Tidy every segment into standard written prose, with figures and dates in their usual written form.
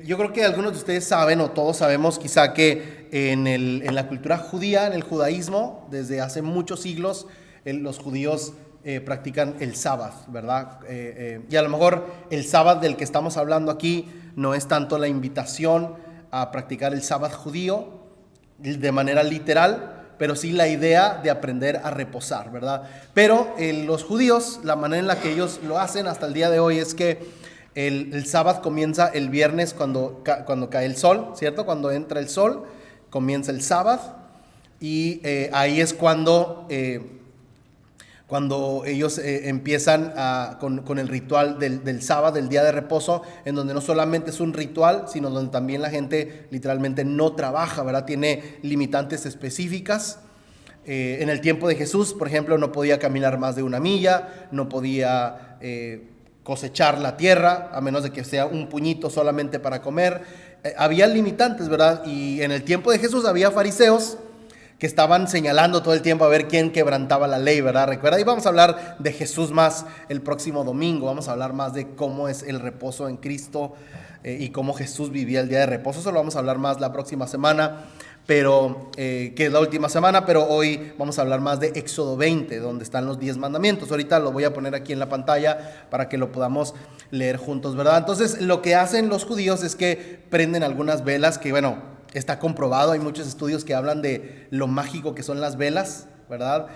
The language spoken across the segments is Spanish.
Yo creo que algunos de ustedes saben, o todos sabemos quizá, que en la cultura judía, en el judaísmo, desde hace muchos siglos, los judíos practican el sábado, ¿verdad? Y a lo mejor el sábado del que estamos hablando aquí no es tanto la invitación a practicar el sábado judío de manera literal, pero sí la idea de aprender a reposar, ¿verdad? Pero los judíos, la manera en la que ellos lo hacen hasta el día de hoy es que el sábado comienza el viernes cuando cae el sol, ¿cierto? Cuando entra el sol, comienza el sábado, y ahí es cuando ellos empiezan con el ritual del sábado, del día de reposo, en donde no solamente es un ritual, sino donde también la gente literalmente no trabaja, ¿verdad? Tiene limitantes específicas. En el tiempo de Jesús, por ejemplo, no podía caminar más de 1 milla, no podía cosechar la tierra, a menos de que sea un puñito solamente para comer. Había limitantes, ¿verdad? Y en el tiempo de Jesús había fariseos que estaban señalando todo el tiempo a ver quién quebrantaba la ley, ¿verdad? Recuerda, y vamos a hablar de Jesús más el próximo domingo. Vamos a hablar más de cómo es el reposo en Cristo y cómo Jesús vivía el día de reposo. Eso lo vamos a hablar más la próxima semana, pero que es la última semana, pero hoy vamos a hablar más de Éxodo 20, donde están los 10 mandamientos. Ahorita lo voy a poner aquí en la pantalla para que lo podamos leer juntos, ¿verdad? Entonces, lo que hacen los judíos es que prenden algunas velas que, bueno, está comprobado, hay muchos estudios que hablan de lo mágico que son las velas, ¿verdad?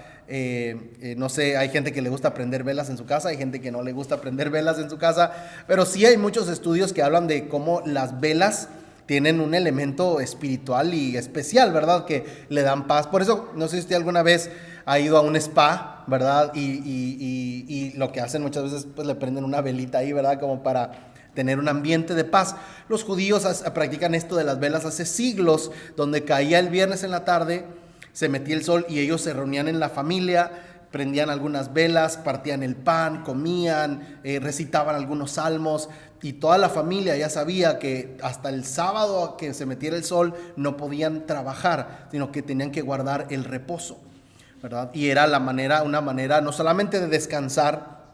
No sé, hay gente que le gusta prender velas en su casa, hay gente que no le gusta prender velas en su casa, pero sí hay muchos estudios que hablan de cómo las velas tienen un elemento espiritual y especial, ¿verdad? Que le dan paz. Por eso, no sé si usted alguna vez ha ido a un spa, ¿verdad? Y lo que hacen muchas veces, pues le prenden una velita ahí, ¿verdad? Como para tener un ambiente de paz. Los judíos practican esto de las velas hace siglos, donde caía el viernes en la tarde, se metía el sol y ellos se reunían en la familia, prendían algunas velas, partían el pan, comían, recitaban algunos salmos, y toda la familia ya sabía que hasta el sábado que se metiera el sol no podían trabajar, sino que tenían que guardar el reposo, ¿verdad? Y era una manera no solamente de descansar,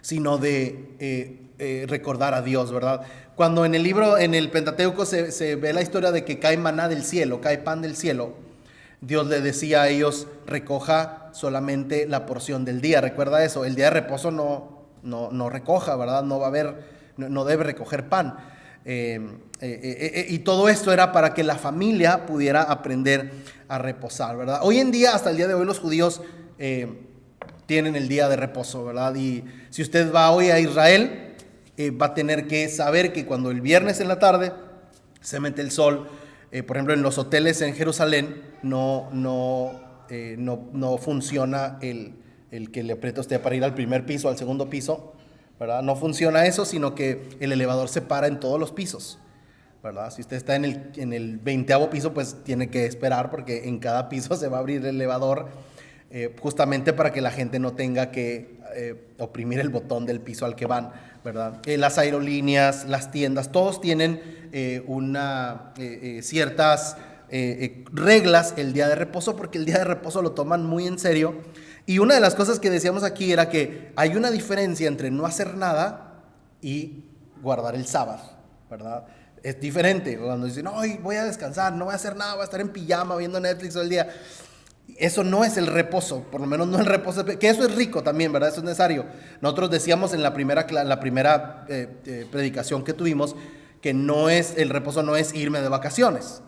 sino de recordar a Dios, ¿verdad? Cuando en el Pentateuco se ve la historia de que cae maná del cielo, cae pan del cielo, Dios le decía a ellos: recoja solamente la porción del día. Recuerda eso, el día de reposo no recoja, ¿verdad? No va a haber, no debe recoger pan. Y todo esto era para que la familia pudiera aprender a reposar, ¿verdad? Hoy en día, hasta el día de hoy, los judíos tienen el día de reposo, ¿verdad? Y si usted va hoy a Israel, va a tener que saber que cuando el viernes en la tarde se mete el sol, por ejemplo, en los hoteles en Jerusalén no funciona el que le aprieta usted para ir al primer piso, al segundo piso, ¿verdad? No funciona eso, sino que el elevador se para en todos los pisos, ¿verdad? Si usted está en el 20º piso, pues tiene que esperar, porque en cada piso se va a abrir el elevador, justamente para que la gente no tenga que oprimir el botón del piso al que van, ¿verdad? Las aerolíneas, las tiendas, todos tienen ciertas reglas el día de reposo, porque el día de reposo lo toman muy en serio. Y una de las cosas que decíamos aquí era que hay una diferencia entre no hacer nada y guardar el sábado, ¿verdad? Es diferente cuando dicen: no, voy a descansar, no voy a hacer nada, voy a estar en pijama viendo Netflix todo el día. Eso no es el reposo, por lo menos no el reposo, que eso es rico también, ¿verdad? Eso es necesario. Nosotros decíamos en la primera predicación que tuvimos que el reposo no es irme de vacaciones,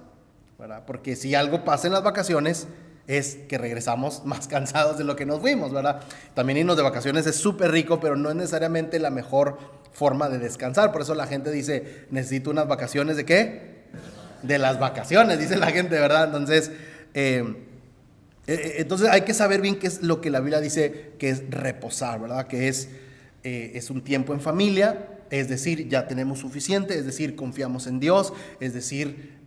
¿verdad? Porque si algo pasa en las vacaciones es que regresamos más cansados de lo que nos fuimos, ¿verdad? También irnos de vacaciones es súper rico, pero no es necesariamente la mejor forma de descansar. Por eso la gente dice: necesito unas vacaciones. ¿De qué? De las vacaciones, dice la gente, ¿verdad? Entonces hay que saber bien qué es lo que la Biblia dice que es reposar, ¿verdad? Que es un tiempo en familia, es decir, ya tenemos suficiente, es decir, confiamos en Dios, es decir,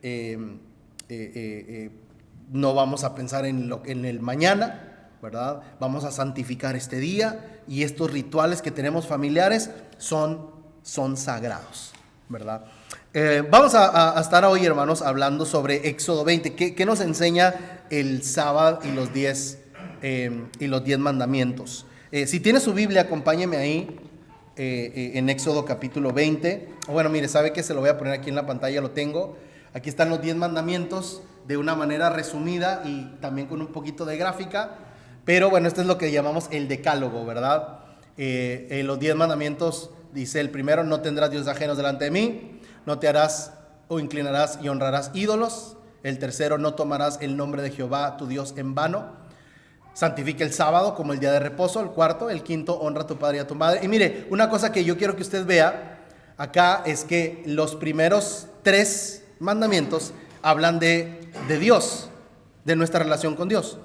no vamos a pensar en el mañana, ¿verdad? Vamos a santificar este día, y estos rituales que tenemos familiares son sagrados, ¿verdad? Vamos a estar hoy, hermanos, hablando sobre Éxodo 20. ¿Qué nos enseña el sábado y los 10 mandamientos? Si tiene su Biblia, acompáñeme ahí en Éxodo capítulo 20. Bueno, mire, ¿sabe qué? Se lo voy a poner aquí en la pantalla, lo tengo. Aquí están los 10 mandamientos de una manera resumida y también con un poquito de gráfica. Pero bueno, esto es lo que llamamos el decálogo, ¿verdad? Los 10 mandamientos, dice el primero: no tendrás dioses ajenos delante de mí, no te harás o inclinarás y honrarás ídolos. El tercero: no tomarás el nombre de Jehová tu Dios en vano. Santifica el sábado como el día de reposo. El cuarto: el quinto: honra a tu padre y a tu madre. Y mire, una cosa que yo quiero que usted vea acá es que los primeros 3 mandamientos hablan de Dios, de nuestra relación con Dios.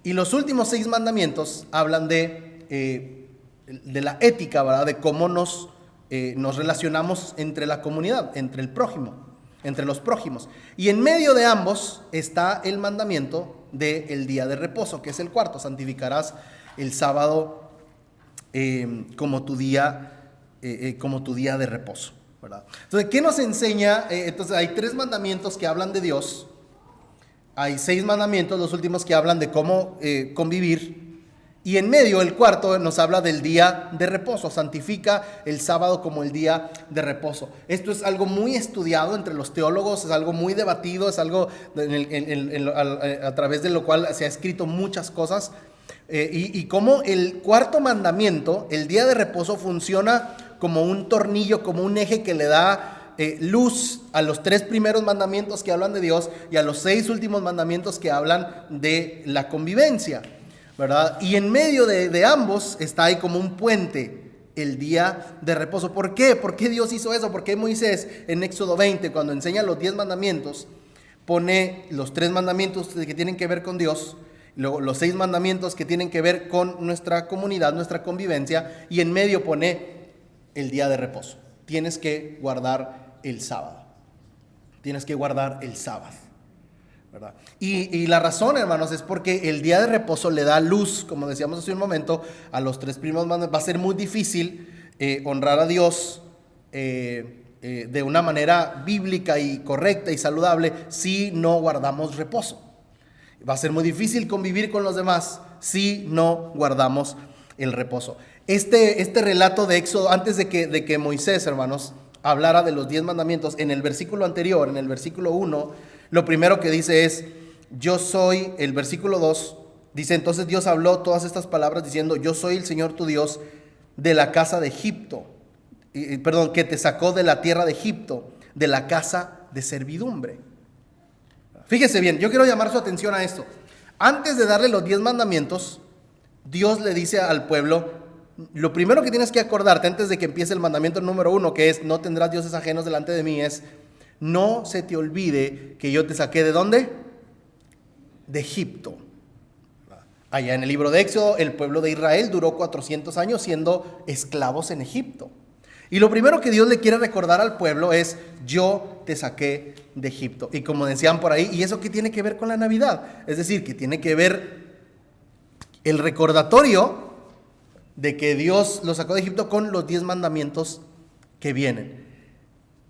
Y los últimos 6 mandamientos hablan de la ética, ¿verdad? De cómo nos relacionamos entre la comunidad, entre el prójimo, entre los prójimos. Y en medio de ambos está el mandamiento del día de reposo, que es el cuarto: santificarás el sábado como tu día de reposo, ¿verdad? Entonces, ¿qué nos enseña? Entonces, hay 3 mandamientos que hablan de Dios, hay 6 mandamientos, los últimos, que hablan de cómo convivir. Y en medio, el cuarto nos habla del día de reposo: santifica el sábado como el día de reposo. Esto es algo muy estudiado entre los teólogos, es algo muy debatido, es algo a través de lo cual se ha escrito muchas cosas. Y cómo el cuarto mandamiento, el día de reposo, funciona como un tornillo, como un eje que le da luz a los 3 primeros mandamientos que hablan de Dios y a los 6 últimos mandamientos que hablan de la convivencia, ¿verdad? Y en medio de ambos está ahí como un puente, el día de reposo. ¿Por qué? ¿Por qué Dios hizo eso? ¿Por qué Moisés en Éxodo 20, cuando enseña los 10 mandamientos, pone los 3 mandamientos que tienen que ver con Dios, luego los 6 mandamientos que tienen que ver con nuestra comunidad, nuestra convivencia, y en medio pone el día de reposo? Tienes que guardar el sábado. Tienes que guardar el sábado, ¿verdad? Y la razón, hermanos, es porque el día de reposo le da luz, como decíamos hace un momento, a los 3 primeros mandamientos. Va a ser muy difícil honrar a Dios de una manera bíblica y correcta y saludable si no guardamos reposo. Va a ser muy difícil convivir con los demás si no guardamos el reposo. Este relato de Éxodo, antes de que Moisés, hermanos, hablara de los 10 mandamientos, en el versículo anterior, en el versículo 1, lo primero que dice es: yo soy. El versículo 2 dice: entonces Dios habló todas estas palabras diciendo: yo soy el Señor tu Dios de la casa de Egipto, que te sacó de la tierra de Egipto, de la casa de servidumbre. Fíjese bien, yo quiero llamar su atención a esto. Antes de darle los 10 mandamientos, Dios le dice al pueblo: lo primero que tienes que acordarte antes de que empiece el mandamiento número 1, que es: no tendrás dioses ajenos delante de mí, es: no se te olvide que yo te saqué ¿de dónde? De Egipto. Allá en el libro de Éxodo, el pueblo de Israel duró 400 años siendo esclavos en Egipto. Y lo primero que Dios le quiere recordar al pueblo es: yo te saqué de Egipto. Y como decían por ahí, ¿y eso qué tiene que ver con la Navidad? Es decir, que tiene que ver el recordatorio de que Dios lo sacó de Egipto con los 10 mandamientos que vienen.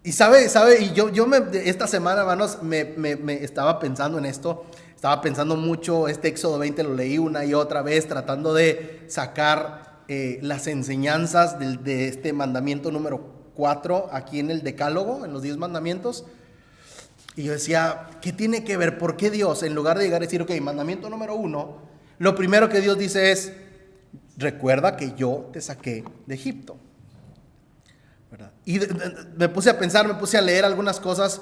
Y sabe, y yo esta semana, hermanos, me estaba pensando en esto. Estaba pensando mucho, Éxodo 20 lo leí una y otra vez, tratando de sacar las enseñanzas de este mandamiento número 4 aquí en el decálogo, en los 10 mandamientos. Y yo decía, ¿qué tiene que ver? ¿Por qué Dios, en lugar de llegar a decir, ok, mandamiento número 1, lo primero que Dios dice es: recuerda que yo te saqué de Egipto, ¿verdad? Y me puse a pensar, me puse a leer algunas cosas.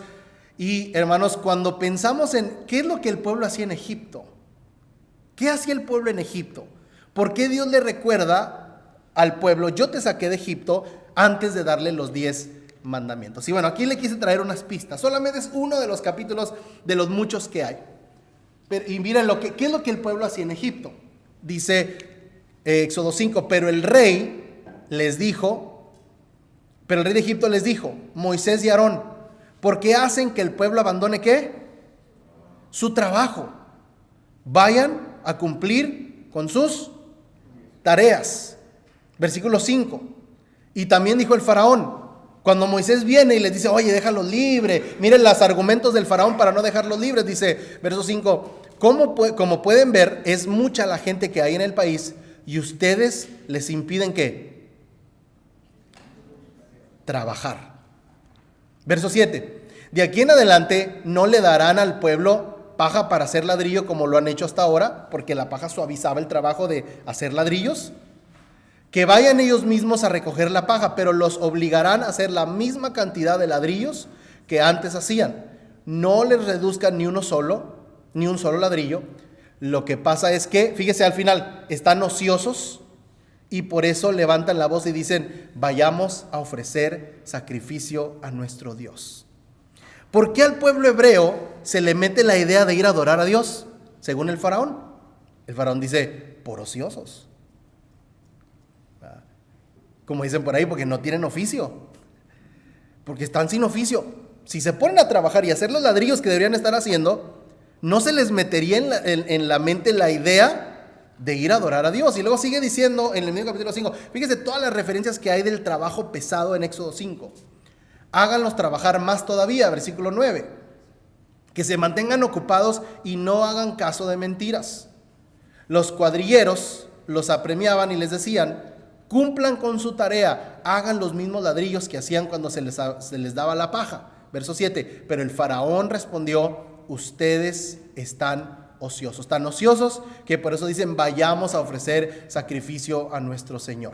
Y hermanos, cuando pensamos en qué es lo que el pueblo hacía en Egipto, ¿qué hacía el pueblo en Egipto? ¿Por qué Dios le recuerda al pueblo: yo te saqué de Egipto, antes de darle los 10 mandamientos? Y bueno, aquí le quise traer unas pistas. Solamente es uno de los capítulos de los muchos que hay. Y miren qué es lo que el pueblo hacía en Egipto. Dice Éxodo 5: pero el rey de Egipto les dijo: Moisés y Aarón, ¿por qué hacen que el pueblo abandone qué? Su trabajo. Vayan a cumplir con sus tareas. Versículo 5. Y también dijo el faraón, cuando Moisés viene y les dice: oye, déjalos libres. Miren los argumentos del faraón para no dejarlos libres. Dice, verso 5: como pueden ver, es mucha la gente que hay en el país y ustedes les impiden ¿qué? trabajar. Verso 7. De aquí en adelante no le darán al pueblo paja para hacer ladrillo como lo han hecho hasta ahora, porque la paja suavizaba el trabajo de hacer ladrillos. Que vayan ellos mismos a recoger la paja, pero los obligarán a hacer la misma cantidad de ladrillos que antes hacían. No les reduzcan ni un solo ladrillo. Lo que pasa es que, fíjese al final, están ociosos y por eso levantan la voz y dicen: vayamos a ofrecer sacrificio a nuestro Dios. ¿Por qué al pueblo hebreo se le mete la idea de ir a adorar a Dios? Según el faraón. El faraón dice: por ociosos. Como dicen por ahí, porque no tienen oficio. Porque están sin oficio. Si se ponen a trabajar y hacer los ladrillos que deberían estar haciendo, no se les metería en la mente la idea de ir a adorar a Dios. Y luego sigue diciendo en el mismo capítulo 5, fíjese todas las referencias que hay del trabajo pesado en Éxodo 5. Háganlos trabajar más todavía, versículo 9. Que se mantengan ocupados y no hagan caso de mentiras. Los cuadrilleros los apremiaban y les decían: cumplan con su tarea, hagan los mismos ladrillos que hacían cuando se les daba la paja. Verso 7, pero el faraón respondió: ustedes están ociosos, tan ociosos que por eso dicen: vayamos a ofrecer sacrificio a nuestro Señor.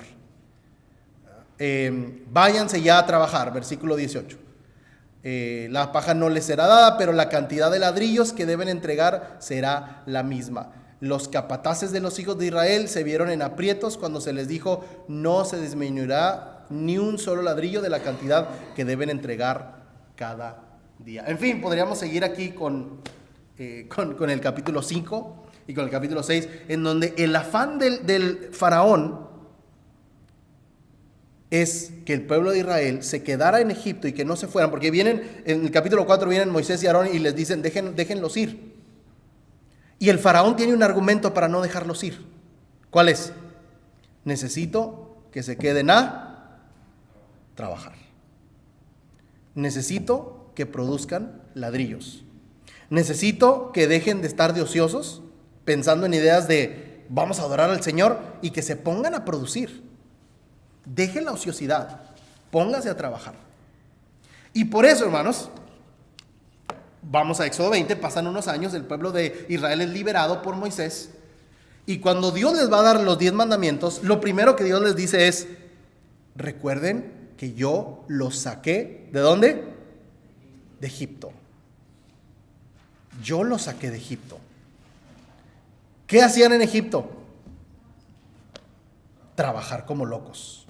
Váyanse ya a trabajar, versículo 18. La paja no les será dada, pero la cantidad de ladrillos que deben entregar será la misma. Los capataces de los hijos de Israel se vieron en aprietos cuando se les dijo: no se disminuirá ni un solo ladrillo de la cantidad que deben entregar cada día. En fin, podríamos seguir aquí con el capítulo 5 y con el capítulo 6, en donde el afán del faraón es que el pueblo de Israel se quedara en Egipto y que no se fueran, porque vienen, en el capítulo 4 vienen Moisés y Aarón y les dicen: déjenlos ir. Y el faraón tiene un argumento para no dejarlos ir. ¿Cuál es? Necesito que se queden a trabajar. Necesito que produzcan ladrillos. Necesito que dejen de estar de ociosos pensando en ideas de vamos a adorar al Señor, y que se pongan a producir. Dejen la ociosidad, pónganse a trabajar. Y por eso, hermanos, vamos a Éxodo 20, pasan unos años, el pueblo de Israel es liberado por Moisés, y cuando Dios les va a dar los 10 mandamientos, lo primero que Dios les dice es: recuerden que yo los saqué, ¿de dónde? De Egipto. Yo los saqué de Egipto. ¿Qué hacían en Egipto? Trabajar como locos,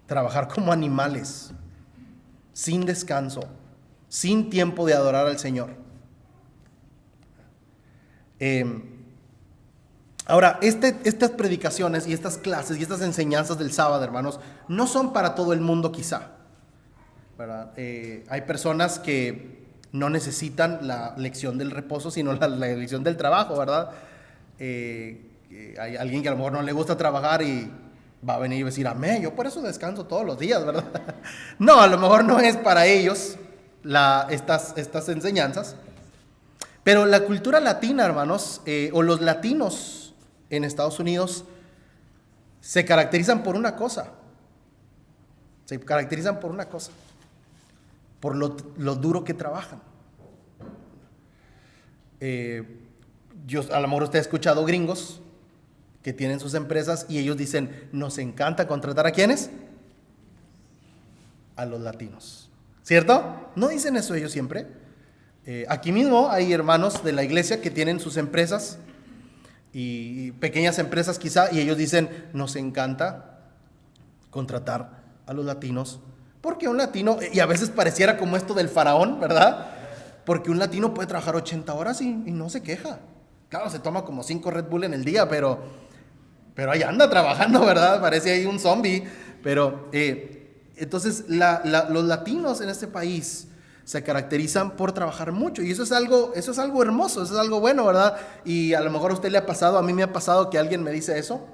trabajar como animales, sin descanso, sin tiempo de adorar al Señor. Ahora, estas predicaciones y estas clases y estas enseñanzas del sábado, hermanos, no son para todo el mundo quizá, ¿verdad? Hay personas que no necesitan la lección del reposo, sino la lección del trabajo, ¿verdad? Hay alguien que a lo mejor no le gusta trabajar y va a venir y decir: amén, yo por eso descanso todos los días, ¿verdad? No, a lo mejor no es para ellos estas enseñanzas. Pero la cultura latina, hermanos, o los latinos en Estados Unidos, se caracterizan por una cosa. Por lo duro que trabajan. A lo mejor usted ha escuchado gringos que tienen sus empresas y ellos dicen: nos encanta contratar ¿a quiénes? A los latinos, ¿cierto? ¿No dicen eso ellos siempre? Aquí mismo hay hermanos de la iglesia que tienen sus empresas, y pequeñas empresas quizá, y ellos dicen: nos encanta contratar a los latinos, porque un latino, y a veces pareciera como esto del faraón, ¿verdad? Porque un latino puede trabajar 80 horas y no se queja. Claro, se toma como 5 Red Bull en el día, pero ahí anda trabajando, ¿verdad? Parece ahí un zombie. Pero entonces los latinos en este país se caracterizan por trabajar mucho, y eso es algo hermoso, eso es algo bueno, ¿verdad? Y a lo mejor a usted le ha pasado, a mí me ha pasado que alguien me dice eso.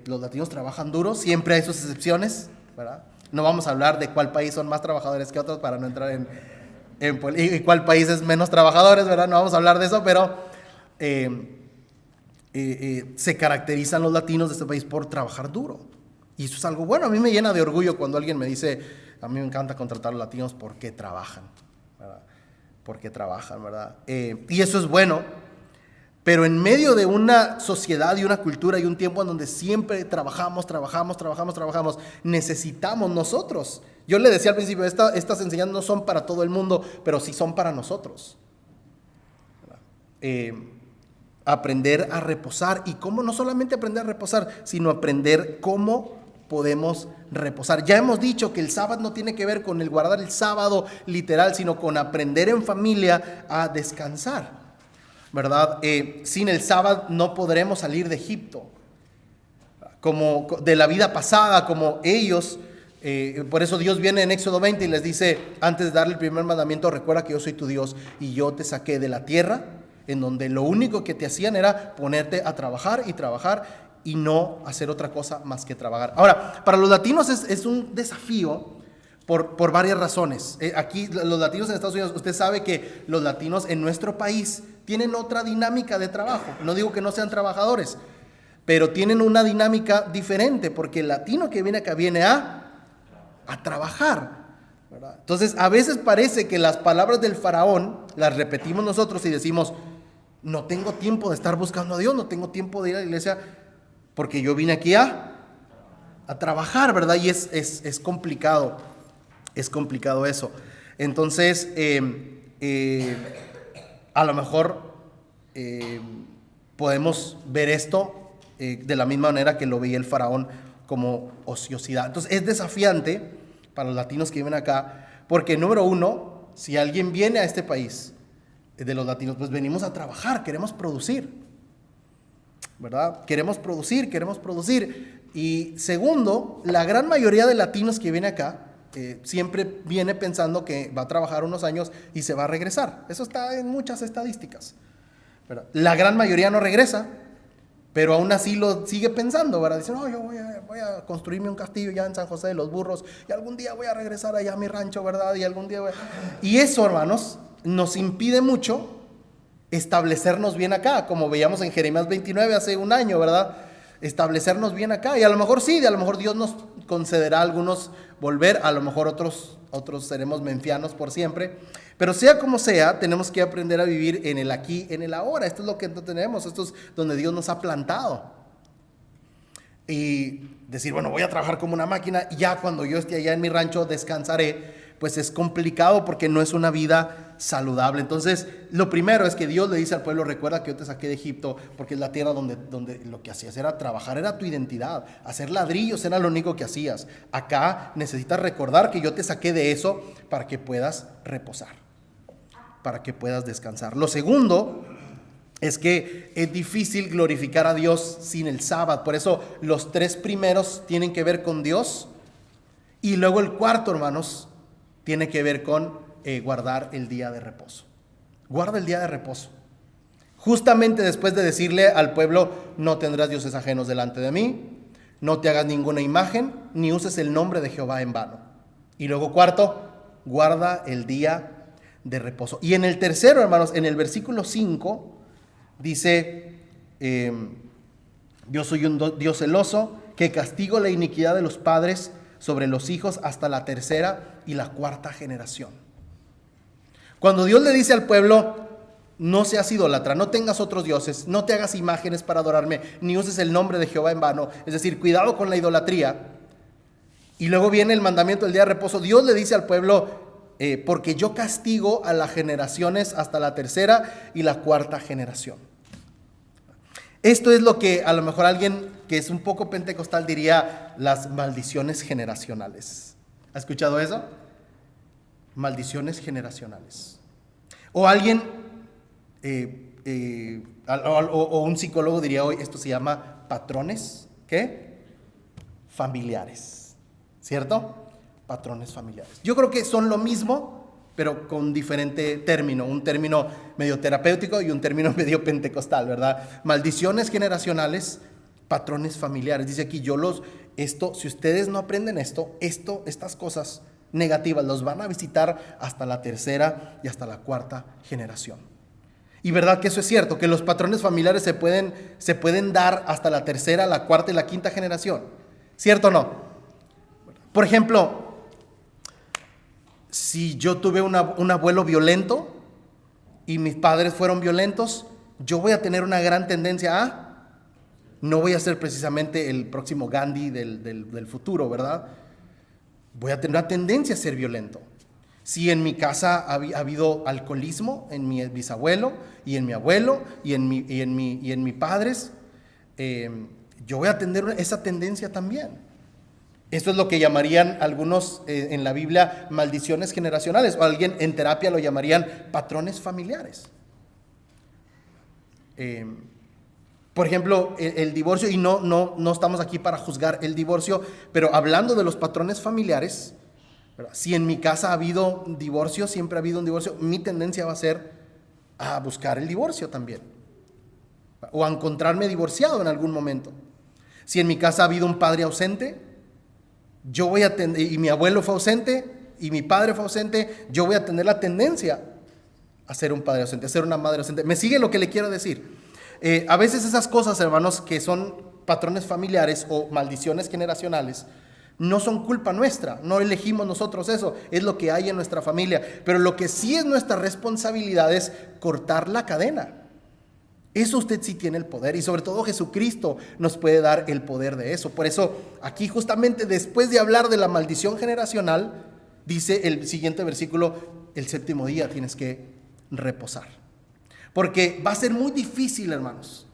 Los latinos trabajan duro, siempre hay sus excepciones, ¿verdad? No vamos a hablar de cuál país son más trabajadores que otros para no entrar y cuál país es menos trabajadores, ¿verdad? No vamos a hablar de eso, pero se caracterizan los latinos de este país por trabajar duro. Y eso es algo bueno. A mí me llena de orgullo cuando alguien me dice, a mí me encanta contratar a los latinos porque trabajan, ¿verdad? Porque trabajan, ¿verdad? Y eso es bueno. Pero en medio de una sociedad y una cultura y un tiempo en donde siempre trabajamos, necesitamos nosotros. Yo le decía al principio, estas enseñanzas no son para todo el mundo, pero sí son para nosotros. Aprender a reposar. Y cómo no solamente aprender a reposar, sino aprender cómo podemos reposar. Ya hemos dicho que el sábado no tiene que ver con el guardar el sábado literal, sino con aprender en familia a descansar, ¿verdad? Sin el sábado no podremos salir de Egipto, como de la vida pasada, como ellos. Por eso Dios viene en Éxodo 20 y les dice, antes de darle el primer mandamiento, recuerda que yo soy tu Dios y yo te saqué de la tierra, en donde lo único que te hacían era ponerte a trabajar y no hacer otra cosa más que trabajar. Ahora, para los latinos es un desafío por varias razones. Aquí los latinos en Estados Unidos, usted sabe que los latinos en nuestro país tienen otra dinámica de trabajo. No digo que no sean trabajadores, pero tienen una dinámica diferente, porque el latino que viene acá viene a trabajar, ¿verdad? Entonces, a veces parece que las palabras del faraón las repetimos nosotros y decimos, no tengo tiempo de estar buscando a Dios, no tengo tiempo de ir a la iglesia, porque yo vine aquí a trabajar, ¿verdad? Y es complicado, eso. Entonces, a lo mejor podemos ver esto de la misma manera que lo veía el faraón, como ociosidad. Entonces es desafiante para los latinos que viven acá, porque número uno, si alguien viene a este país de los latinos, pues venimos a trabajar, queremos producir, ¿verdad? Queremos producir. Y segundo, la gran mayoría de latinos que viene acá siempre viene pensando que va a trabajar unos años y se va a regresar. Eso está en muchas estadísticas, ¿verdad? La gran mayoría no regresa, pero aún así lo sigue pensando, ¿verdad? Dice, no, yo voy a construirme un castillo ya en San José de los Burros y algún día voy a regresar allá a mi rancho, ¿verdad? Y algún día Y eso, hermanos, nos impide mucho establecernos bien acá, como veíamos en Jeremías 29 hace un año, ¿verdad? Establecernos bien acá. Y a lo mejor sí, a lo mejor Dios nos concederá a algunos volver, a lo mejor otros seremos menfianos por siempre. Pero sea como sea, tenemos que aprender a vivir en el aquí, en el ahora. Esto es lo que tenemos, esto es donde Dios nos ha plantado. Y decir, bueno, voy a trabajar como una máquina y ya cuando yo esté allá en mi rancho descansaré, pues es complicado porque no es una vida saludable. Entonces, lo primero es que Dios le dice al pueblo, recuerda que yo te saqué de Egipto, porque es la tierra donde lo que hacías era trabajar, era tu identidad. Hacer ladrillos era lo único que hacías. Acá necesitas recordar que yo te saqué de eso para que puedas reposar, para que puedas descansar. Lo segundo es que es difícil glorificar a Dios sin el sábado. Por eso los 3 primeros tienen que ver con Dios. Y luego el cuarto, hermanos, tiene que ver con guardar el día de reposo. Guarda el día de reposo. Justamente después de decirle al pueblo, no tendrás dioses ajenos delante de mí, no te hagas ninguna imagen, ni uses el nombre de Jehová en vano. Y luego cuarto, guarda el día de reposo. Y en el tercero, hermanos, en el versículo 5, dice, yo soy un Dios celoso, que castigo la iniquidad de los padres sobre los hijos hasta la 3ª y la 4ª generación. Cuando Dios le dice al pueblo, no seas idólatra, no tengas otros dioses, no te hagas imágenes para adorarme, ni uses el nombre de Jehová en vano, es decir, cuidado con la idolatría. Y luego viene el mandamiento del día de reposo. Dios le dice al pueblo, porque yo castigo a las generaciones hasta la 3ª y la 4ª generación. Esto es lo que a lo mejor alguien que es un poco pentecostal diría las maldiciones generacionales. ¿Ha escuchado eso? Maldiciones generacionales. O alguien, o un psicólogo diría hoy, esto se llama patrones, ¿qué? Familiares, ¿cierto? Patrones familiares. Yo creo que son lo mismo, pero con diferente término, un término medio terapéutico y un término medio pentecostal, ¿verdad? Maldiciones generacionales, patrones familiares. Dice aquí, si ustedes no aprenden estas cosas negativas, los van a visitar hasta la 3ª y hasta la 4ª generación. Y verdad que eso es cierto, que los patrones familiares se pueden dar hasta la 3ª, la 4ª y la 5ª generación. ¿Cierto o no? Por ejemplo, si yo tuve un abuelo violento y mis padres fueron violentos, yo voy a tener una gran tendencia no voy a ser precisamente el próximo Gandhi del futuro, ¿verdad? Voy a tener una tendencia a ser violento. Si en mi casa ha habido alcoholismo, en mi bisabuelo y en mi abuelo y en mis padres, yo voy a tener esa tendencia también. Eso es lo que llamarían algunos en la Biblia maldiciones generacionales, o alguien en terapia lo llamarían patrones familiares. Por ejemplo, el divorcio, y no estamos aquí para juzgar el divorcio, pero hablando de los patrones familiares, ¿verdad? Si en mi casa ha habido divorcio, siempre ha habido un divorcio, mi tendencia va a ser a buscar el divorcio también, o a encontrarme divorciado en algún momento. Si en mi casa ha habido un padre ausente, yo voy a y mi abuelo fue ausente y mi padre fue ausente, yo voy a tener la tendencia a ser un padre ausente, a ser una madre ausente. ¿Me sigue lo que le quiero decir? A veces esas cosas, hermanos, que son patrones familiares o maldiciones generacionales, no son culpa nuestra, no elegimos nosotros eso, es lo que hay en nuestra familia. Pero lo que sí es nuestra responsabilidad es cortar la cadena. Eso usted sí tiene el poder, y sobre todo Jesucristo nos puede dar el poder de eso. Por eso aquí justamente después de hablar de la maldición generacional, dice el siguiente versículo: el séptimo día tienes que reposar. Porque va a ser muy difícil, hermanos,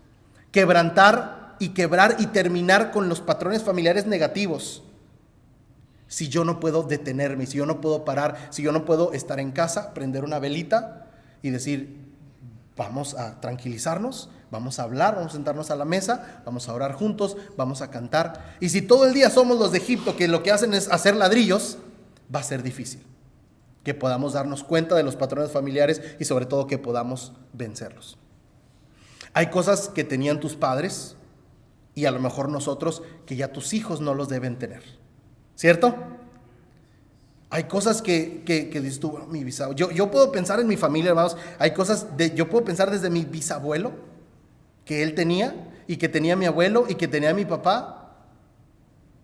quebrantar y quebrar y terminar con los patrones familiares negativos si yo no puedo detenerme, si yo no puedo parar, si yo no puedo estar en casa, prender una velita y decir: vamos a tranquilizarnos, vamos a hablar, vamos a sentarnos a la mesa, vamos a orar juntos, vamos a cantar. Y si todo el día somos los de Egipto, que lo que hacen es hacer ladrillos, va a ser difícil que podamos darnos cuenta de los patrones familiares y sobre todo que podamos vencerlos. Hay cosas que tenían tus padres y a lo mejor nosotros que ya tus hijos no los deben tener, ¿cierto? Hay cosas que dices tú: bueno, mi bisabuelo. Yo puedo pensar en mi familia, hermanos. Hay cosas, yo puedo pensar desde mi bisabuelo que él tenía, y que tenía mi abuelo, y que tenía mi papá,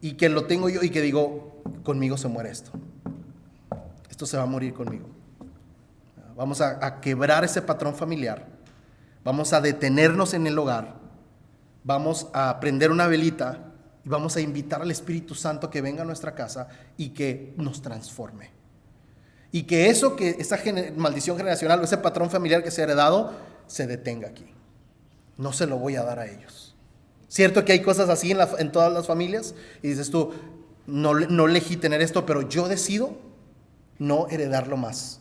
y que lo tengo yo, y que digo: conmigo se muere esto. Esto se va a morir conmigo. Vamos a quebrar ese patrón familiar. Vamos a detenernos en el hogar. Vamos a prender una velita. Y vamos a invitar al Espíritu Santo que venga a nuestra casa y que nos transforme. Y que esa maldición generacional o ese patrón familiar que se ha heredado se detenga aquí. No se lo voy a dar a ellos. Cierto que hay cosas así en todas las familias y dices tú: no elegí tener esto, pero yo decido no heredarlo más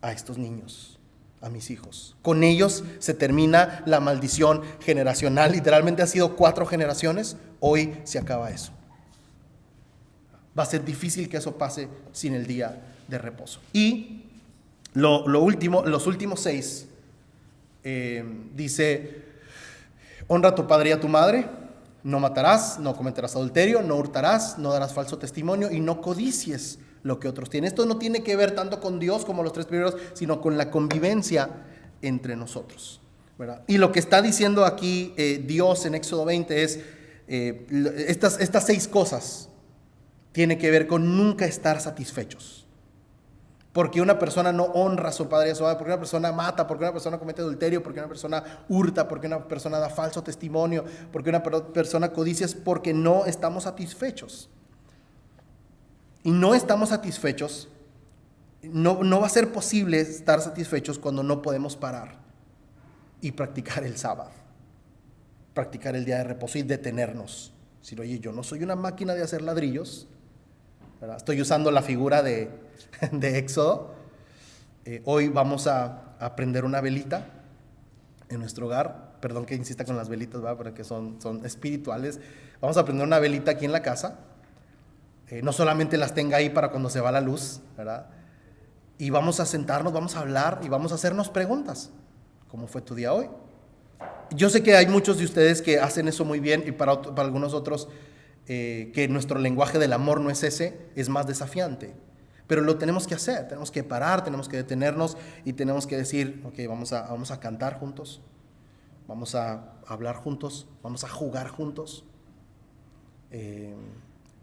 a estos niños, a mis hijos. Con ellos se termina la maldición generacional. Literalmente ha sido 4 generaciones. Hoy se acaba eso. Va a ser difícil que eso pase sin el día de reposo. Y los últimos 6, dice: honra a tu padre y a tu madre, no matarás, no cometerás adulterio, no hurtarás, no darás falso testimonio y no codicies lo que otros tienen. Esto no tiene que ver tanto con Dios como los 3 primeros, sino con la convivencia entre nosotros, ¿verdad? Y lo que está diciendo aquí Dios en Éxodo 20 es: estas 6 cosas tienen que ver con nunca estar satisfechos. Porque una persona no honra a su padre y a su madre, porque una persona mata, porque una persona comete adulterio, porque una persona hurta, porque una persona da falso testimonio, porque una persona codicia, es porque no estamos satisfechos. Y no estamos satisfechos, no va a ser posible estar satisfechos cuando no podemos parar y practicar el sábado, practicar el día de reposo y detenernos. Decir: oye, yo no soy una máquina de hacer ladrillos, ¿verdad? Estoy usando la figura de Éxodo. Hoy vamos a prender una velita en nuestro hogar. Perdón que insista con las velitas, ¿verdad? Porque son espirituales. Vamos a prender una velita aquí en la casa. No solamente las tenga ahí para cuando se va la luz, ¿verdad? Y vamos a sentarnos, vamos a hablar y vamos a hacernos preguntas. ¿Cómo fue tu día hoy? Yo sé que hay muchos de ustedes que hacen eso muy bien, y para algunos otros que nuestro lenguaje del amor no es ese, es más desafiante. Pero lo tenemos que hacer, tenemos que parar, tenemos que detenernos y tenemos que decir: ok, vamos a cantar juntos, vamos a hablar juntos, vamos a jugar juntos.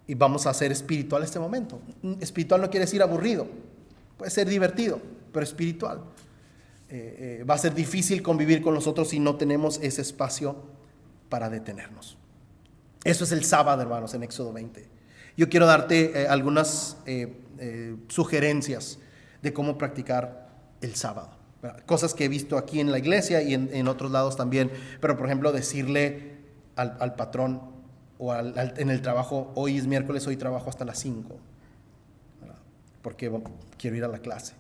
Y vamos a hacer espiritual este momento. Espiritual no quiere decir aburrido, puede ser divertido, pero espiritual. Va a ser difícil convivir con nosotros si no tenemos ese espacio para detenernos. Eso es el sábado, hermanos, en Éxodo 20. Yo quiero darte algunas sugerencias de cómo practicar el sábado. Cosas que he visto aquí en la iglesia y en otros lados también. Pero, por ejemplo, decirle al patrón o en el trabajo: hoy es miércoles, hoy trabajo hasta las 5, ¿verdad? Porque quiero ir a la clase.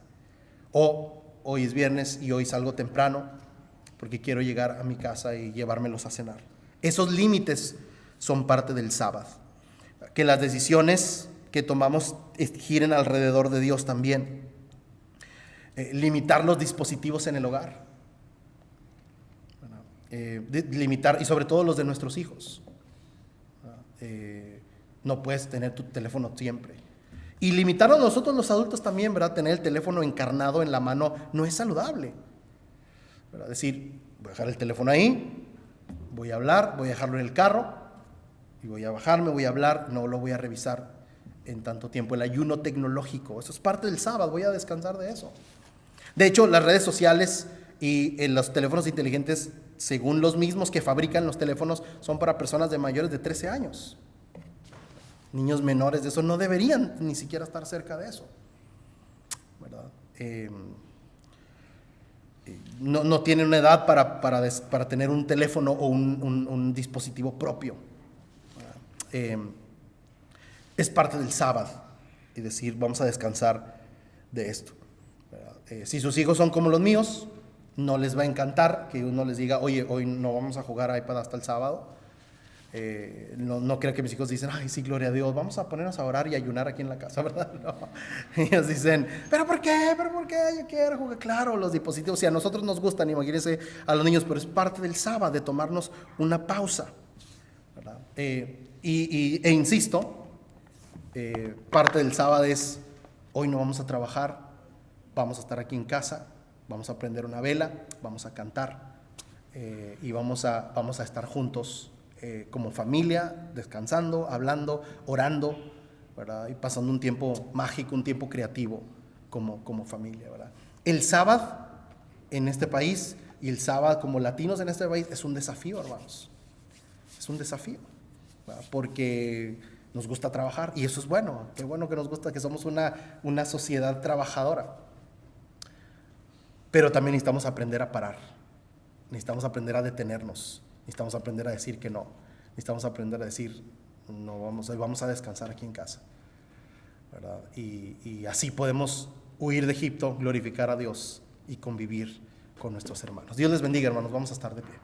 O hoy es viernes y hoy salgo temprano porque quiero llegar a mi casa y llevármelos a cenar. Esos límites son parte del sábado. Que las decisiones que tomamos giren alrededor de Dios también. Limitar los dispositivos en el hogar. Limitar, y sobre todo los de nuestros hijos. No puedes tener tu teléfono siempre. Y limitarnos nosotros los adultos también, ¿verdad? Tener el teléfono encarnado en la mano no es saludable, ¿verdad? Decir, voy a dejar el teléfono ahí, voy a hablar, voy a dejarlo en el carro y voy a bajarme, voy a hablar, no lo voy a revisar en tanto tiempo. El ayuno tecnológico, eso es parte del sábado, voy a descansar de eso. De hecho, las redes sociales y los teléfonos inteligentes, según los mismos que fabrican los teléfonos, son para personas de mayores de 13 años. Niños menores de eso no deberían ni siquiera estar cerca de eso, ¿verdad? No tienen una edad para tener un teléfono o un dispositivo propio. Es parte del sábado y decir, vamos a descansar de esto, ¿verdad? Si sus hijos son como los míos, no les va a encantar que uno les diga: oye, hoy no vamos a jugar iPad hasta el sábado. No creo que mis hijos dicen: ay, sí, gloria a Dios, vamos a ponernos a orar y ayunar aquí en la casa, ¿verdad? No. Ellos dicen: ¿pero por qué? ¿pero por qué? Yo quiero jugar. Claro, los dispositivos, si a nosotros nos gustan, imagínense a los niños, pero es parte del sábado de tomarnos una pausa, ¿verdad? E insisto, parte del sábado es: hoy no vamos a trabajar, vamos a estar aquí en casa, vamos a prender una vela, vamos a cantar, y vamos a estar juntos como familia, descansando, hablando, orando, ¿verdad? Y pasando un tiempo mágico, un tiempo creativo como familia, ¿verdad? El sábado en este país y el sábado como latinos en este país es un desafío, hermanos. Es un desafío, ¿verdad? Porque nos gusta trabajar y eso es bueno. Qué bueno que nos gusta, que somos una sociedad trabajadora. Pero también necesitamos aprender a parar. Necesitamos aprender a detenernos. Necesitamos aprender a decir que no. Necesitamos aprender a decir: no, vamos a descansar aquí en casa, ¿verdad? Y así podemos huir de Egipto, glorificar a Dios y convivir con nuestros hermanos. Dios les bendiga, hermanos. Vamos a estar de pie.